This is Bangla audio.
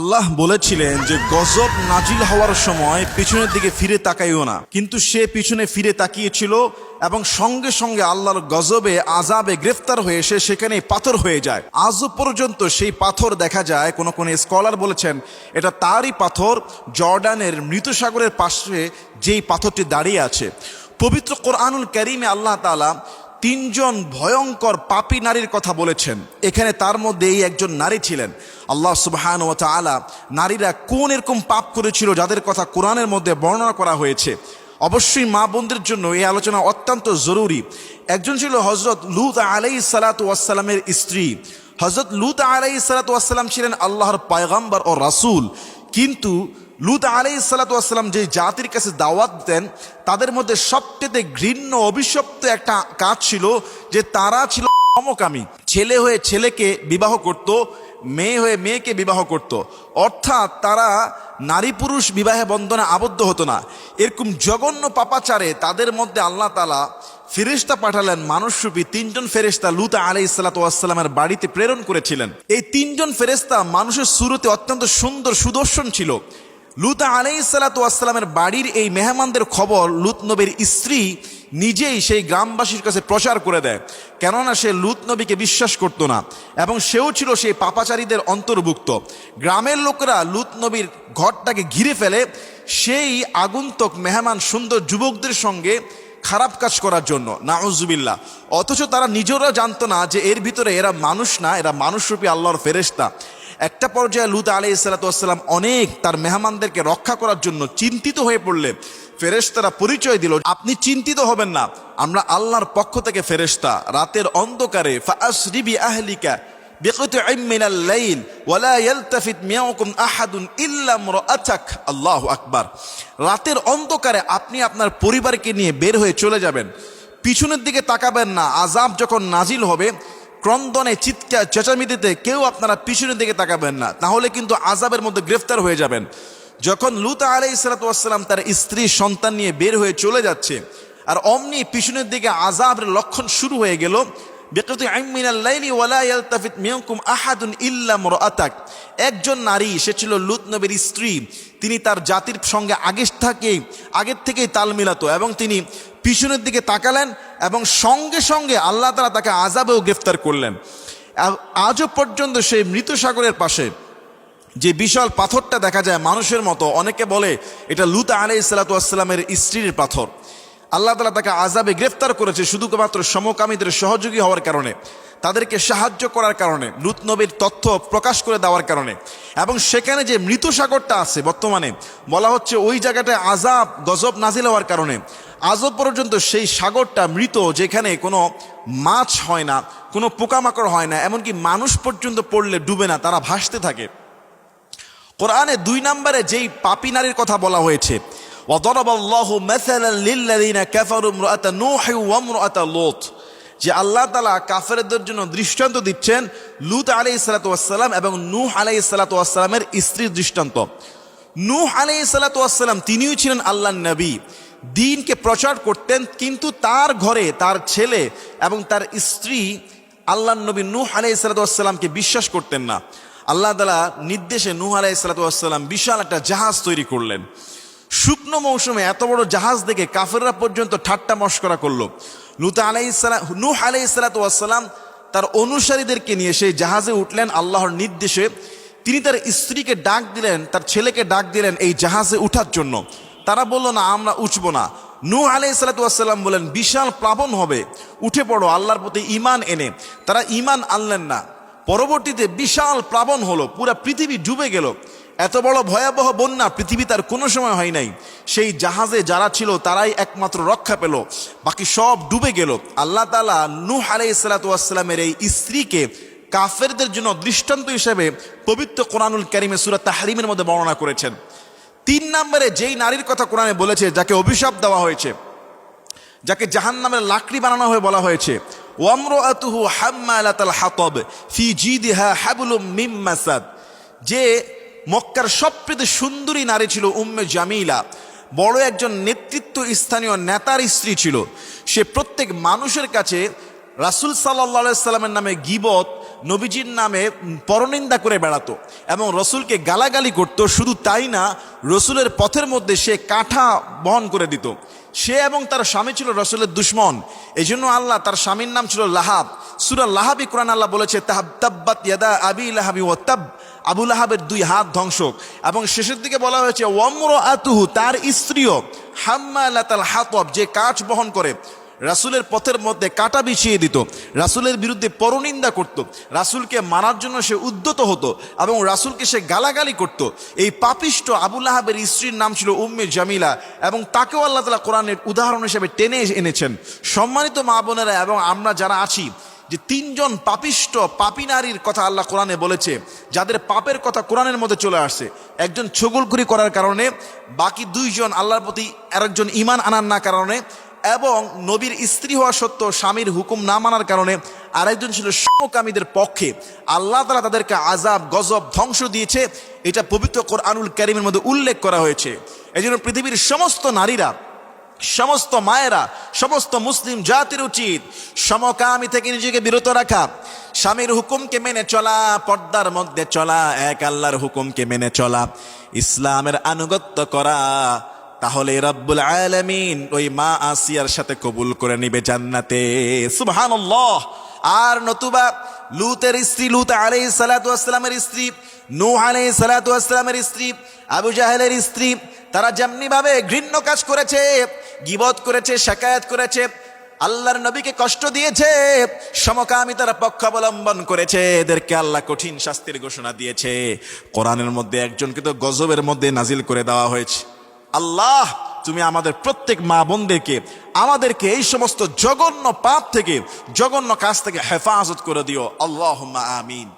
আল্লাহ বলেছিলেন যে গজব নাজিল হওয়ার সময় পিছনের দিকে ফিরে তাকাইও না, কিন্তু সে পিছনে ফিরে তাকিয়েছিল এবং সঙ্গে সঙ্গে আল্লাহর গজবে আযাবে গ্রেফতার হয়ে সে সেখানে পাথর হয়ে যায়। আজও পর্যন্ত সেই পাথর দেখা যায়। কোন কোন স্কলার বলেছেন এটা তারই পাথর, জর্ডানের মৃত সাগরের পাশে যেই পাথরটি দাঁড়িয়ে আছে। পবিত্র কোরআনুল কারীমে আল্লাহ তাআলা তিনজন ভয়ঙ্কর পাপী নারীর কথা বলেছেন। এখানে তার মধ্যে এই একজন নারী ছিলেন। আল্লাহ সুবহানাহু ওয়া তাআলা নারীরা কোন এরকম পাপ করেছিল যাদের কথা কোরআনের মধ্যে বর্ণনা করা হয়েছে। অবশ্যই মা বোনদের জন্য এই আলোচনা অত্যন্ত জরুরি। একজন ছিল হযরত লূত আলাইহিস সালাতু ওয়াস সালামের স্ত্রী। হযরত লূত আলাইহিস সালাতু ওয়াস সালাম ছিলেন আল্লাহর পয়গম্বর ও রাসূল, কিন্তু লূত আলাইহিস সালাতু ওয়াস সালাম যে জাতির কাছে দাওয়াত দেন তাদের মধ্যে সবচেয়ে ঘৃণ্য অভিশপ্ত একটা কাজ ছিল যে তারা ছিল সমকামী। ছেলে হয়ে ছেলেকে বিবাহ করত, মেয়ে হয়ে মেয়েকে বিবাহ করত, অর্থাৎ তারা নারী পুরুষ বিবাহে বন্ধনে আবদ্ধ হতো না। এরকম জঘন্য পাপাচারে তাদের মধ্যে আল্লাহ তাআলা ফেরেশতা পাঠালেন, মানুষরূপী তিনজন ফেরেশতা লূত আলাইহিস সালাতু ওয়াস সালামের বাড়িতে প্রেরণ করেছিলেন। এই তিনজন ফেরেশতা মানুষের সুরতে অত্যন্ত সুন্দর সুদর্শন ছিল। লূত আলাইহিস সালাতু ওয়াস সালামের বাড়ির এই মেহমানদের খবর লূত নবীর স্ত্রী নিজেই সেই গ্রামবাসীর কাছে প্রচার করে দেয়, কেননা সে লূত নবীকে বিশ্বাস করতো না এবং সেও ছিল সেই পাপাচারীদের অন্তর্ভুক্ত। গ্রামের লোকেরা লূত নবীর ঘরটাকে ঘিরে ফেলে সেই আগন্তুক মেহমান সুন্দর যুবকদের সঙ্গে খারাপ কাজ করার জন্য, নাউজুবিল্লাহ। অথচ তারা নিজেরা জানতো না যে এর ভিতরে এরা মানুষ না, এরা মানুষরূপী আল্লাহর ফেরেশতা। একটা পর্যায়ে লূত আলাইহিস সালাতু ওয়াস সালাম অনেক তার মেহমানদেরকে রক্ষা করার জন্য চিন্তিত হয়ে পড়লে ফেরেশতারা পরিচয় দিল, আপনি চিন্তিত হবেন না, আমরা আল্লাহর পক্ষ থেকে ফেরেশতা। রাতের অন্ধকারে ফাআসরি বিআহলিকা বিকিতইম মিনাল লাইল ওয়ালা ইয়ালতাফিত মিনকুম আহাদুন ইল্লা ইমরাআতাক। আল্লাহু আকবার। রাতের অন্ধকারে আপনি আপনার পরিবারকে নিয়ে বের হয়ে চলে যাবেন, পিছনের দিকে তাকাবেন না। আযাব যখন নাজিল হবে, ক্রন্দনে চিৎকার চেঁচামেচিতে কেউ আপনারা পিছনের দিকে তাকাবেন না, তাহলে কিন্তু আযাবের মধ্যে গ্রেফতার হয়ে যাবেন। যখন লূত আলাইহিস সালাতু ওয়াস সালাম তার স্ত্রী সন্তান নিয়ে বের হয়ে চলে যাচ্ছে, আর অমনি পিছনের দিকে আযাবের লক্ষণ শুরু হয়ে গেল। বিকিতইম মিনাল লাইলি ওয়ালা ইয়ালতাফিত মিনকুম আহাদুন ইল্লা ইমরাআতাক। একজন নারী, সে ছিল লূত নবীর স্ত্রী। তিনি তার জাতির সঙ্গে আগের থেকেই তাল মিলাতো এবং তিনি পিছনের দিকে তাকালেন এবং সঙ্গে সঙ্গে আল্লাহ তাআলা তাকে আযাবেও গ্রেফতার করলেন। আজও পর্যন্ত সেই মৃত সাগরের পাশে যে বিশাল পাথরটা দেখা যায় মানুষের মতো, অনেকে বলে এটা লূত আলাইহিস সালাতু ওয়াস সালামের স্ত্রীর পাথর। আল্লাহ তাআলা তাকে আযাবে গ্রেফতার করেছে শুধুমাত্র সমকামীদের সহযোগী হওয়ার কারণে, তাদেরকে সাহায্য করার কারণে, লূত নবীর তথ্য প্রকাশ করে দেওয়ার কারণে। এবং সেখানে যে মৃত সাগরটা আছে বর্তমানে বলা হচ্ছে ওই জায়গাটায় আযাব গজব নাজিল হওয়ার কারণে আজও পর্যন্ত সেই সাগরটা মৃত, যেখানে কোনো মাছ হয় না, কোনো পোকামাকড় হয় না, এমনকি মানুষ পর্যন্ত পড়লে ডুবে না, তারা ভাসতে থাকে। কোরআনে 2 নম্বরে যেই পাপী নারীর কথা বলা হয়েছে, ওয়াদারাবাল্লাহু মাসালান লিল্লাযিনা কাফারু ইমরাআতা নূহ ওয়া ইমরাআতা লূত, যে আল্লাহ তাআলা কাফেরদের জন্য দৃষ্টান্ত দিচ্ছেন লূত আলাইহিস সালাতু ওয়াস সালাম এবং নূহ আলাইহিস সালাতু ওয়াস সালামের স্ত্রীর দৃষ্টান্ত। নূহ আলাইহিস সালাতু ওয়াস সালাম তিনিও ছিলেন আল্লাহর নবী, দ্বীনকে প্রচার করতেন, কিন্তু তার ঘরে তার ছেলে এবং তার স্ত্রী আল্লাহর নবী নূহ আলাইহিস সালাতু ওয়াস সালামকে বিশ্বাস করতেন না। আল্লাহ তাআলা নির্দেশে নূহ আলাইহিস সালাতু ওয়াস সালাম বিশাল একটা জাহাজ তৈরি করলেন। শুকনো মৌসুমে এত বড় জাহাজ দেখে কাফেররা পর্যন্ত ঠাট্টা মশকরা করলো। নূহ আলাইহিস সালাতু ওয়াস সালাম তার অনুসারীদেরকে নিয়ে সেই জাহাজে উঠলেন আল্লাহর নির্দেশে। তিনি তার স্ত্রীকে ডাক দিলেন, তার ছেলেকে ডাক দিলেন এই জাহাজে উঠার জন্য। তারা বলল না, আমরা উঠবো না। নূহ আলাইহিস সালাতু ওয়াস সালাম বলেন বিশাল প্লাবন হবে, উঠে পড়ো আল্লাহর প্রতি ঈমান এনে। তারা ঈমান আনলেন না। পরবর্তীতে বিশাল প্লাবন হলো, পুরা পৃথিবী ডুবে গেল। এত বড় ভয়াবহ বন্যা পৃথিবী তার কোনো সময় হয় নাই। সেই জাহাজে যারা ছিল তারাই একমাত্র রক্ষা পেল, বাকি সব ডুবে গেল। আল্লাহ তাআলা নূহ আলাইহিস সালাতু ওয়াস সালামের এই স্ত্রীকে কাফেরদের জন্য দৃষ্টান্ত হিসেবে পবিত্র কোরআনুল কারীমে সূরা তাহরিমের মধ্যে বর্ণনা করেছেন। 3 নম্বরে যেই নারীর কথা কোরআনে বলেছে, যাকে অভিশাপ দেওয়া হয়েছে, যাকে জাহান্নামের লাকড়ি বানানো হয়ে বলা হয়েছে, ওয়ামরাআতুহু হাম্মালাতাল হাতাব ফি জিদিহা হাবলুম মিন মাসাদ, যে মক্কার সবচেয়ে সুন্দরী নারী ছিল উম্মে জামিলা, বড় একজন নেতৃত্ব স্থানীয় নেতার স্ত্রী ছিল। সে প্রত্যেক মানুষের কাছে রাসূল সাল্লাল্লাহু আলাইহি সাল্লামের নামে গীবত নবীজির নামে পরনিন্দা করে বেড়াতো এবং রসুলকে গালাগালি করত। শুধু তাই না, রসুলের পথের মধ্যে সে কাঁঠা বহন করে দিত। সে এবং তার স্বামী ছিল রসুলের দুশ্মন। এই জন্য আল্লাহ, তার স্বামীর নাম ছিল লাহাব। সূরা লাহাবি কোরআন আল্লাহ বলেছে তাব্বাত ইয়াদা আবি লাহাবি ওয়া তাব, আবু লাহাবের 2 হাত ধ্বংস। এবং শেষের দিকে বলা হয়েছে ওয়ামরাআতুহু, তার স্ত্রীও হাম্মালাতাল হাতব, যে কাঠ বহন করে, রাসূলের পথের মধ্যে কাঁটা বিছিয়ে দিত, রাসূলের বিরুদ্ধে পরনিন্দা করত, রাসূলকে মারার জন্য সে উদ্যত হতো এবং রাসূলকে সে গালাগালি করত। এই পাপিষ্ট আবু লাহাবের স্ত্রীর নাম ছিল উম্মে জামিলা এবং তাকেও আল্লাহ তাআলা কোরআনের উদাহরণ হিসেবে টেনে এনেছেন। সম্মানিত মা বোনেরা এবং আমরা যারা আছি, যে 3 জন পাপিষ্ট পাপী নারীর কথা আল্লাহ কোরআনে বলেছে, যাদের পাপের কথা কোরআনের মধ্যে চলে আসছে। একজন ছগলখুরি করার কারণে, বাকি 2 জন আল্লাহর প্রতি আরেকজন ঈমান আনার না কারণে, এবং নবীর স্ত্রী হওয়া সত্ত্বেও স্বামীর হুকুম না মানার কারণে আরেকজন ছিল সমকামীদের পক্ষে। আল্লাহ তাআলা তাদেরকে আযাব, গজব, ধ্বংস দিয়েছে। এটা পবিত্র কোরআনুল কারীমের মধ্যে উল্লেখ করা হয়েছে। এই জন্য পৃথিবীর সমস্ত নারীরা, সমস্ত মায়েরা, সমস্ত মুসলিম জাতির উচিত সমকামী থেকে নিজেকে বিরত রাখা, স্বামীর হুকুমকে মেনে চলা, পর্দার মধ্যে চলা, এক আল্লাহর হুকুমকে মেনে চলা, ইসলামের আনুগত্য করা। তাহলে রব্বুল আলামিন ওই মা আসিয়ার সাথে কবুল করে নিবে জান্নাতে। সুবহানাল্লাহ। আর নতুবা লুতের স্ত্রী, লুত আলাইহিস সালাতু ওয়াস সালামের স্ত্রী, নূহ আলাইহিস সালাতু ওয়াস সালামের স্ত্রী, আবু জাহেলের স্ত্রী, তারা যেমনি ভাবে ঘৃণ্য কাজ করেছে, গীবত করেছে, শাকায়াত করেছে, আল্লাহর নবীকে কষ্ট দিয়েছে, সমকামিতার পক্ষ অবলম্বন করেছে, এদেরকে আল্লাহ কঠিন শাস্তির ঘোষণা দিয়েছে। কোরআনের মধ্যে একজনকে তো গজবের মধ্যে নাজিল করে দেওয়া হয়েছে। আল্লাহ, তুমি আমাদের প্রত্যেক মা বোনদেরকে, আমাদেরকে এই সমস্ত জঘন্য পাপ থেকে, জঘন্য কাজ থেকে হেফাজত করে দিও। আল্লাহুম্মা আমিন।